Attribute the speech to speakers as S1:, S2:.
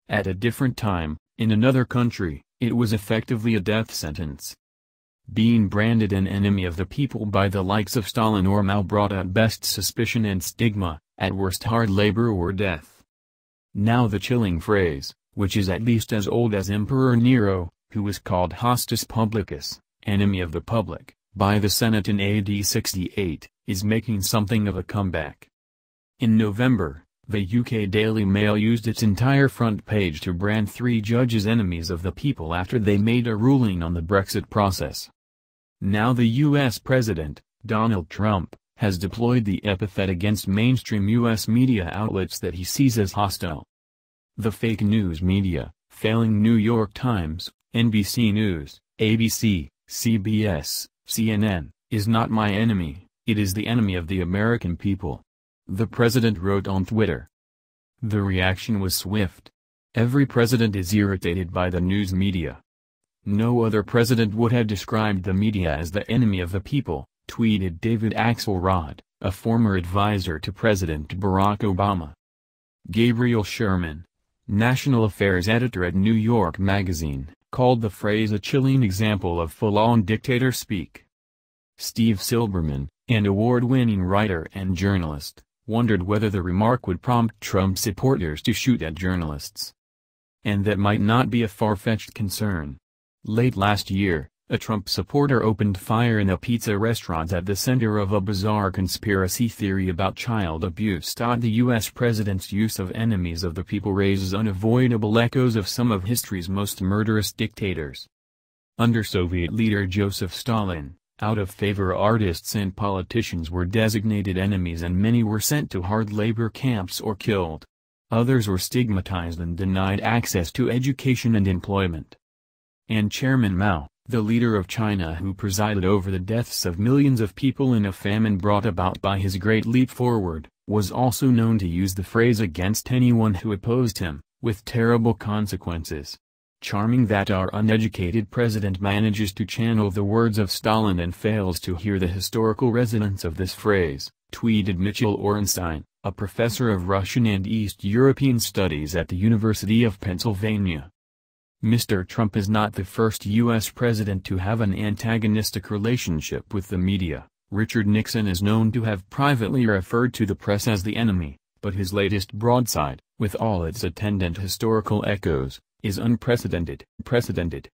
S1: At a different time, in another country, it was effectively a death sentence. Being branded an enemy of the people by the likes of Stalin or Mao brought at best suspicion and stigma, at worst hard labor or death. Now the chilling phrase, which is at least as old as Emperor Nero, who was called hostis publicus, enemy of the public, by the Senate in AD 68, is making something of a comeback. In November, the UK Daily Mail used its entire front page to brand 3 judges enemies of the people after they made a ruling on the Brexit process. Now the US President, Donald Trump, has deployed the epithet against mainstream US media outlets that he sees as hostile. The fake news media, failing New York Times, NBC News, ABC, CBS, CNN, is not my enemy, it is the enemy of the American people, the president wrote on Twitter. The reaction was swift. Every president is irritated by the news media. No other president would have described the media as the enemy of the people, tweeted David Axelrod, a former advisor to President Barack Obama. Gabriel Sherman, national affairs editor at New York Magazine, called the phrase a chilling example of full-on dictator speak. Steve Silberman, an award-winning writer and journalist, wondered whether the remark would prompt Trump supporters to shoot at journalists. And that might not be a far-fetched concern. Late last year, a Trump supporter opened fire in a pizza restaurant at the center of a bizarre conspiracy theory about child abuse. The U.S. president's use of enemies of the people raises unavoidable echoes of some of history's most murderous dictators. Under Soviet leader Joseph Stalin, out-of-favor artists and politicians were designated enemies and many were sent to hard labor camps or killed. Others were stigmatized and denied access to education and employment. And Chairman Mao, the leader of China who presided over the deaths of millions of people in a famine brought about by his Great Leap Forward, was also known to use the phrase against anyone who opposed him, with terrible consequences. Charming that our uneducated president manages to channel the words of Stalin and fails to hear the historical resonance of this phrase, tweeted Mitchell Orenstein, a professor of Russian and East European Studies at the University of Pennsylvania. Mr. Trump is not the first U.S. president to have an antagonistic relationship with the media. Richard Nixon is known to have privately referred to the press as the enemy, but his latest broadside, with all its attendant historical echoes, is unprecedented.